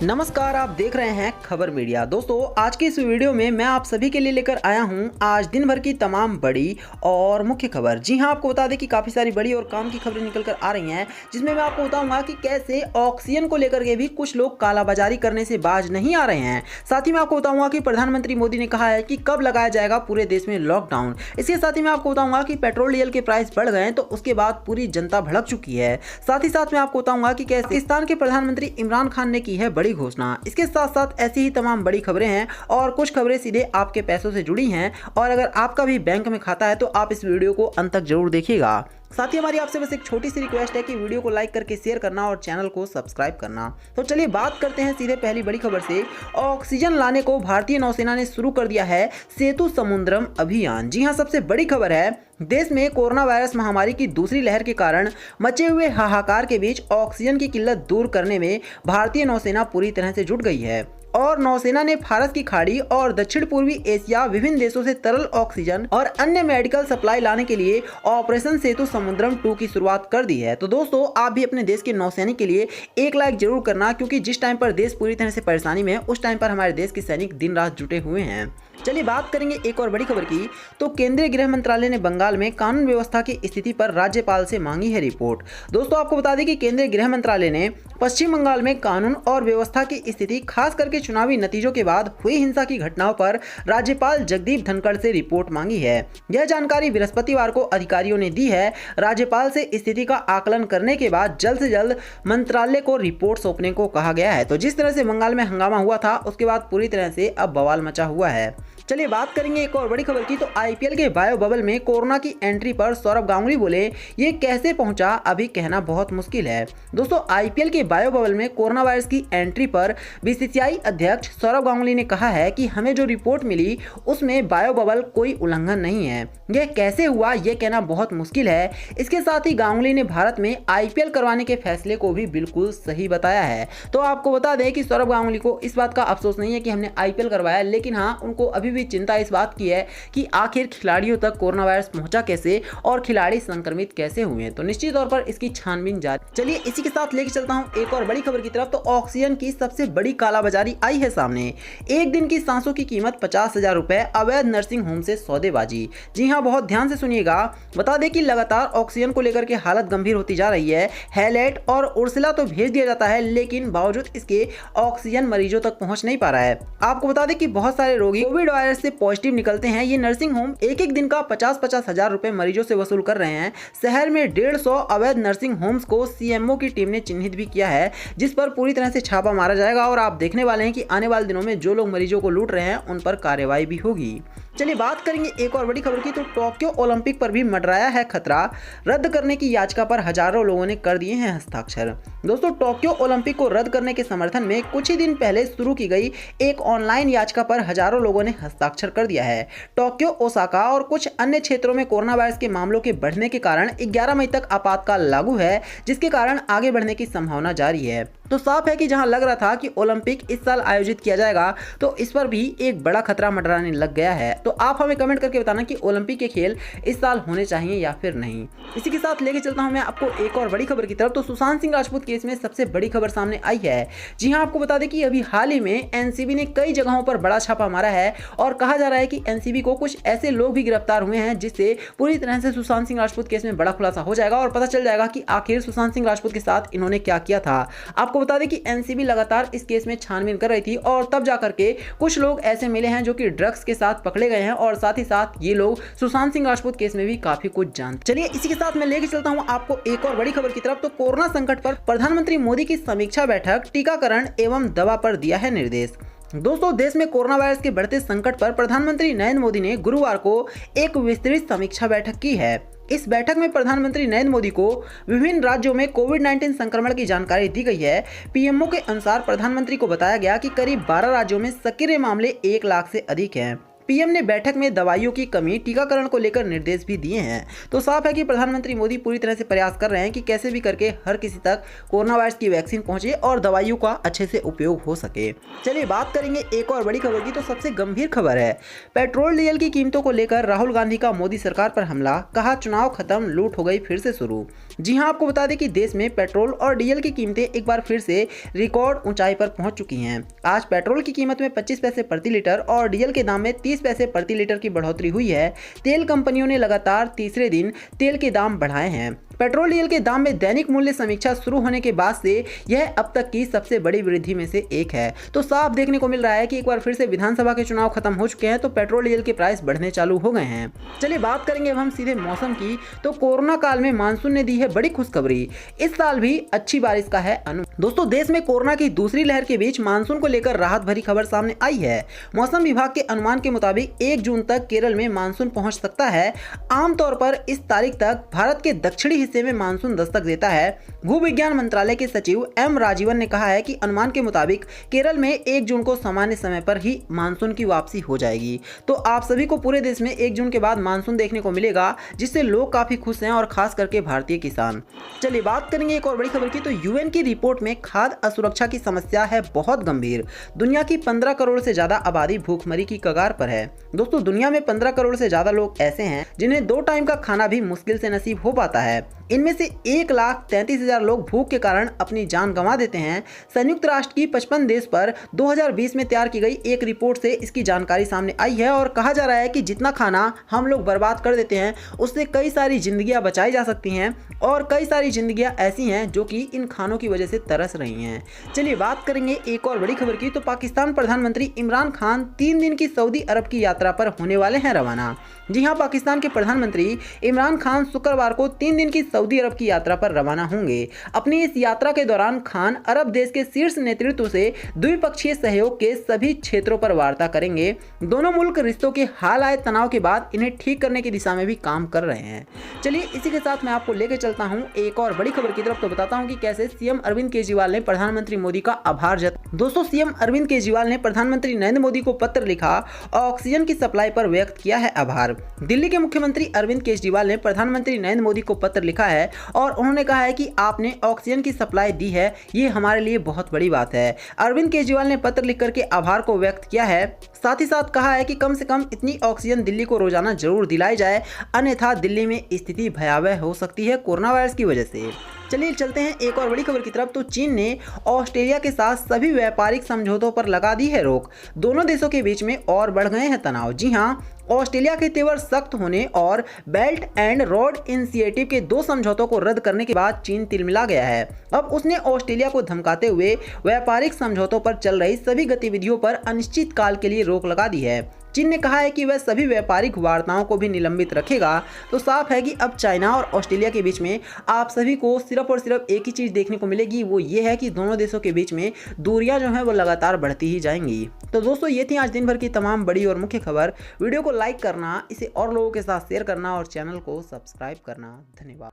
नमस्कार, आप देख रहे हैं खबर मीडिया। दोस्तों, आज की इस वीडियो में मैं आप सभी के लिए लेकर आया हूं आज दिन भर की तमाम बड़ी और मुख्य खबर। जी हां, आपको बता दें कि काफ़ी सारी बड़ी और काम की खबरें निकल कर आ रही हैं, जिसमें मैं आपको बताऊंगा कि कैसे ऑक्सीजन को लेकर के भी कुछ लोग कालाबाजारी करने से बाज नहीं आ रहे हैं। साथ ही मैं आपको बताऊंगा कि प्रधानमंत्री मोदी ने कहा है कि कब लगाया जाएगा पूरे देश में लॉकडाउन। इसके साथ ही मैं आपको बताऊंगा कि पेट्रोल डीजल के प्राइस बढ़ गए तो उसके बाद पूरी जनता भड़क चुकी है। साथ ही साथ मैं आपको बताऊंगा कि कैसे पाकिस्तान के प्रधानमंत्री इमरान खान ने की है बड़ी घोषणा। इसके साथ साथ ऐसी ही तमाम बड़ी खबरें हैं और कुछ खबरें सीधे आपके पैसों से जुड़ी हैं, और अगर आपका भी बैंक में खाता है तो आप इस वीडियो को अंत तक जरूर देखिएगा। साथ ही हमारी आपसे बस एक छोटी सी रिक्वेस्ट है कि वीडियो को लाइक करके शेयर करना और चैनल को सब्सक्राइब करना। तो चलिए बात करते हैं सीधे पहली बड़ी खबर से। ऑक्सीजन लाने को भारतीय नौसेना ने शुरू कर दिया है सेतु समुद्रम अभियान। जी हां, सबसे बड़ी खबर है, देश में कोरोना वायरस महामारी की दूसरी लहर के कारण मचे हुए हाहाकार के बीच ऑक्सीजन की किल्लत दूर करने में भारतीय नौसेना पूरी तरह से जुट गई है और नौसेना ने फारस की खाड़ी और दक्षिण पूर्वी एशिया विभिन्न देशों से तरल ऑक्सीजन और अन्य मेडिकल सप्लाई लाने के लिए ऑपरेशन सेतु समुद्रम 2 की शुरुआत कर दी है। तो दोस्तों, आप भी अपने देश के नौसैनिक के लिए एक लाइक जरूर करना, क्योंकि जिस टाइम पर देश पूरी तरह से परेशानी में है उस टाइम पर हमारे देश के सैनिक दिन रात जुटे हुए हैं। चलिए बात करेंगे एक और बड़ी खबर की। तो केंद्रीय गृह मंत्रालय ने बंगाल में कानून व्यवस्था की स्थिति पर राज्यपाल से मांगी है रिपोर्ट। दोस्तों, आपको बता दें कि केंद्रीय गृह मंत्रालय ने पश्चिम बंगाल में कानून और व्यवस्था की स्थिति, खास करके चुनावी नतीजों के बाद हुई हिंसा की घटनाओं पर राज्यपाल जगदीप धनखड़ से रिपोर्ट मांगी है। यह जानकारी बृहस्पतिवार को अधिकारियों ने दी है। राज्यपाल से स्थिति का आकलन करने के बाद जल्द से जल्द मंत्रालय को रिपोर्ट सौंपने को कहा गया है। तो जिस तरह से बंगाल में हंगामा हुआ था उसके बाद पूरी तरह से अब बवाल मचा हुआ है। चलिए बात करेंगे एक और बड़ी खबर की। तो आईपीएल के बायो बबल में कोरोना की एंट्री पर सौरव गांगुली बोले, ये कैसे पहुंचा अभी कहना बहुत मुश्किल है। दोस्तों, आईपीएल के बायो बबल में कोरोना वायरस की एंट्री पर बीसीसीआई अध्यक्ष सौरव गांगुली ने कहा है कि हमें जो रिपोर्ट मिली उसमें बायो बबल कोई उल्लंघन नहीं है। यह कैसे हुआ यह कहना बहुत मुश्किल है। इसके साथ ही गांगुली ने भारत में आईपीएल करवाने के फैसले को भी बिल्कुल सही बताया है। तो आपको बता दें कि सौरव गांगुली को इस बात का अफसोस नहीं है कि हमने आईपीएल करवाया, लेकिन हाँ, उनको अभी भी चिंता इस बात की है कि आखिर खिलाड़ियों तक कोरोना वायरस पहुंचा कैसे और खिलाड़ी संक्रमित कैसे हुए। तो निश्चित तौर पर इसकी छानबीन जारी। चलिए इसी के साथ लेकर चलता हूं एक और बड़ी खबर की तरफ। तो ऑक्सीजन की सबसे बड़ी कालाबाजारी आई है सामने। एक दिन की सांसों की कीमत 50,000 रुपए, अवैध नर्सिंग होम से सौदेबाजी। जी हां, बहुत ध्यान से सुनिएगा। बता दें कि लगातार ऑक्सीजन को लेकर के हालत गंभीर होती जा रही है। हैलेट और उर्सुला तो भेज दिया जाता है, लेकिन बावजूद इसके ऑक्सीजन मरीजों तक पहुंच नहीं पा रहा है। आपको बता दें कि बहुत सारे रोगी कोविड वायरस से पॉजिटिव निकलते हैं। ये नर्सिंग होम एक एक दिन का 50-50 हजार रुपए मरीजों से वसूल कर रहे हैं। शहर में 150 अवैध नर्सिंग होम्स को सीएमओ की टीम ने चिन्हित भी किया है, जिस पर पूरी तरह से छापा मारा जाएगा और आप देखने वाले हैं कि आने वाले दिनों में जो लोग मरीजों को लूट रहे हैं उन पर कार्रवाई भी होगी। चलिए बात करेंगे एक और बड़ी खबर की। तो टोक्यो ओलंपिक पर भी मंडराया है खतरा। रद्द करने की याचिका पर हजारों लोगों ने कर दिए हैं हस्ताक्षर। दोस्तों, टोक्यो ओलंपिक को रद्द करने के समर्थन में कुछ ही दिन पहले शुरू की गई एक ऑनलाइन याचिका पर हजारों लोगों ने हस्ताक्षर कर दिया है। टोक्यो, ओसाका और कुछ अन्य क्षेत्रों में कोरोना वायरस के मामलों के बढ़ने के कारण 11 मई तक आपातकाल लागू है, जिसके कारण आगे बढ़ने की संभावना जारी है। तो साफ है कि जहां लग रहा था कि ओलंपिक इस साल आयोजित किया जाएगा, तो इस पर भी एक बड़ा खतरा मंडराने लग गया है। तो आप हमें कमेंट करके बताना कि ओलंपिक के खेल इस साल होने चाहिए या फिर नहीं। इसी के साथ लेके चलता हूं मैं आपको एक और बड़ी खबर की तरफ। तो सुशांत सिंह राजपूत केस में सबसे बड़ी खबर सामने आई है। जी हां, आपको बता दें कि अभी हाल ही में एनसीबी ने कई जगहों पर बड़ा छापा मारा है और कहा जा रहा है कि एनसीबी को कुछ ऐसे लोग भी गिरफ्तार हुए हैं जिससे पूरी तरह से सुशांत सिंह राजपूत केस में बड़ा खुलासा हो जाएगा और पता चल जाएगा कि आखिर सुशांत सिंह राजपूत के साथ इन्होंने क्या किया था। आपको बता दें कि एनसीबी लगातार इस केस में छानबीन कर रही थी और तब जाकर के कुछ लोग ऐसे मिले हैं जो कि ड्रग्स के साथ पकड़े गए हैं और साथ ही साथ ये लोग सुशांत सिंह राजपूत केस में भी काफी कुछ जानते। चलिए इसी के साथ मैं लेके चलता हूं आपको एक और बड़ी खबर की तरफ। तो कोरोना संकट पर प्रधानमंत्री मोदी की समीक्षा बैठक, टीकाकरण एवं दवा पर दिया है निर्देश। दोस्तों, देश में कोरोना वायरस के बढ़ते संकट पर प्रधानमंत्री नरेंद्र मोदी ने गुरुवार को एक विस्तृत समीक्षा बैठक की है। इस बैठक में प्रधानमंत्री नरेंद्र मोदी को विभिन्न राज्यों में कोविड-19 संक्रमण की जानकारी दी गई है। पीएमओ के अनुसार प्रधानमंत्री को बताया गया कि करीब 12 राज्यों में सक्रिय मामले 1 लाख से अधिक हैं। पीएम ने बैठक में दवाइयों की कमी, टीकाकरण को लेकर निर्देश भी दिए हैं। तो साफ है कि प्रधानमंत्री मोदी पूरी तरह से प्रयास कर रहे हैं कि कैसे भी करके हर किसी तक कोरोना वायरस की वैक्सीन पहुंचे और दवाइयों का अच्छे से उपयोग हो सके। चलिए बात करेंगे एक और बड़ी खबर की। तो सबसे गंभीर खबर है पेट्रोल डीजल की कीमतों को लेकर राहुल गांधी का मोदी सरकार पर हमला, कहा चुनाव खत्म, लूट हो गई फिर से शुरू। जी हां, आपको बता दें कि देश में पेट्रोल और डीजल की कीमतें एक बार फिर से रिकॉर्ड ऊंचाई पर पहुंच चुकी हैं। आज पेट्रोल की कीमत में 25 पैसे प्रति लीटर और डीजल के दाम में 30 पैसे प्रति लीटर की बढ़ोतरी हुई है। तेल कंपनियों ने लगातार तीसरे दिन तेल के दाम बढ़ाए हैं। पेट्रोल डीजल के दाम में दैनिक मूल्य समीक्षा शुरू होने के बाद से यह अब तक की सबसे बड़ी वृद्धि में से एक है। तो साफ देखने को मिल रहा है कि एक बार फिर से विधानसभा के चुनाव खत्म हो चुके हैं तो पेट्रोल डीजल के प्राइस बढ़ने चालू हो गए हैं। चलिए बात करेंगे अब हम सीधे मौसम की। तो कोरोना काल में मानसून ने दी है बड़ी खुशखबरी, इस साल भी अच्छी बारिश का है दोस्तों देश में कोरोना की दूसरी लहर के बीच मानसून को लेकर राहत भरी खबर सामने आई है। मौसम विभाग के अनुमान के मुताबिक 1 जून तक केरल में मानसून पहुंच सकता है। आमतौर पर इस तारीख तक भारत के दक्षिणी हिस्से में मानसून दस्तक देता है। भूविज्ञान मंत्रालय के सचिव एम राजीवन ने कहा है कि अनुमान के मुताबिक केरल में 1 जून को सामान्य समय पर ही मानसून की वापसी हो जाएगी। तो आप सभी को पूरे देश में 1 जून के बाद मानसून देखने को मिलेगा, जिससे लोग काफी खुश हैं और खास करके भारतीय किसान। चलिए बात करेंगे एक और बड़ी खबर की। तो यूएन की रिपोर्ट में खाद्य असुरक्षा की समस्या है बहुत गंभीर। दुनिया की 15 करोड़ से ज्यादा आबादी भूखमरी की कगार पर है। दोस्तों दुनिया में 15 करोड़ से ज्यादा लोग ऐसे हैं जिन्हें 2 टाइम का खाना भी मुश्किल से नसीब हो पाता है। इनमें से 1,33,000 लोग भूख के कारण अपनी जान गंवा देते हैं। संयुक्त राष्ट्र की 55 देश पर 2020 में तैयार की गई एक रिपोर्ट से इसकी जानकारी सामने आई है और कहा जा रहा है कि जितना खाना हम लोग बर्बाद कर देते हैं उससे कई सारी जिंदगियां बचाई जा सकती हैं और कई सारी जिंदगियां ऐसी हैं जो कि इन खानों की वजह से तरस रही हैं। चलिए बात करेंगे एक और बड़ी खबर की। तो पाकिस्तान प्रधानमंत्री इमरान खान 3 दिन की सऊदी अरब की यात्रा पर होने वाले हैं रवाना। जी हां, पाकिस्तान के प्रधानमंत्री इमरान खान शुक्रवार को 3 दिन की सऊदी अरब की यात्रा पर रवाना होंगे। अपनी इस यात्रा के दौरान खान अरब देश के शीर्ष नेतृत्व से द्विपक्षीय सहयोग के सभी क्षेत्रों पर वार्ता करेंगे। दोनों मुल्क रिश्तों के हाल आए तनाव के बाद इन्हें ठीक करने की दिशा में भी काम कर रहे हैं। चलिए इसी के साथ मैं आपको लेकर चलता हूं एक और बड़ी खबर की तरफ। तो बताता हूं कि कैसे सीएम अरविंद केजरीवाल ने प्रधानमंत्री मोदी का आभार जताया। दोस्तों सीएम अरविंद केजरीवाल ने प्रधानमंत्री नरेंद्र मोदी को पत्र लिखा और ऑक्सीजन की सप्लाई पर व्यक्त किया है आभार। दिल्ली के मुख्यमंत्री अरविंद केजरीवाल ने प्रधानमंत्री नरेंद्र मोदी को पत्र लिखा है और उन्होंने कहा है कि आपने ऑक्सीजन की सप्लाई दी है, ये हमारे लिए बहुत बड़ी बात है। अरविंद केजरीवाल ने पत्र लिख करके आभार को व्यक्त किया है। साथ ही साथ कहा है कि कम से कम इतनी ऑक्सीजन दिल्ली को रोजाना जरूर दिलाई जाए, अन्यथा दिल्ली में स्थिति भयावह हो सकती है कोरोना वायरस की वजह से। चलिए चलते हैं एक और बड़ी खबर की तरफ। तो चीन ने ऑस्ट्रेलिया के साथ सभी व्यापारिक समझौतों पर लगा दी है रोक। दोनों देशों के बीच में और बढ़ गए हैं तनाव। जी हां, ऑस्ट्रेलिया के तेवर सख्त होने और बेल्ट एंड रोड इनिशिएटिव के 2 समझौतों को रद्द करने के बाद चीन तिलमिला गया है। अब उसने ऑस्ट्रेलिया को धमकाते हुए व्यापारिक समझौतों पर चल रही सभी गतिविधियों पर अनिश्चित काल के लिए रोक लगा दी है। चीन ने कहा है कि वह सभी व्यापारिक वार्ताओं को भी निलंबित रखेगा। तो साफ है कि अब चाइना और ऑस्ट्रेलिया के बीच में आप सभी को सिर्फ और सिर्फ एक ही चीज़ देखने को मिलेगी, वो ये है कि दोनों देशों के बीच में दूरियां जो हैं वो लगातार बढ़ती ही जाएंगी। तो दोस्तों ये थी आज दिन भर की तमाम बड़ी और मुख्य खबर। वीडियो को लाइक करना, इसे और लोगों के साथ शेयर करना और चैनल को सब्सक्राइब करना। धन्यवाद।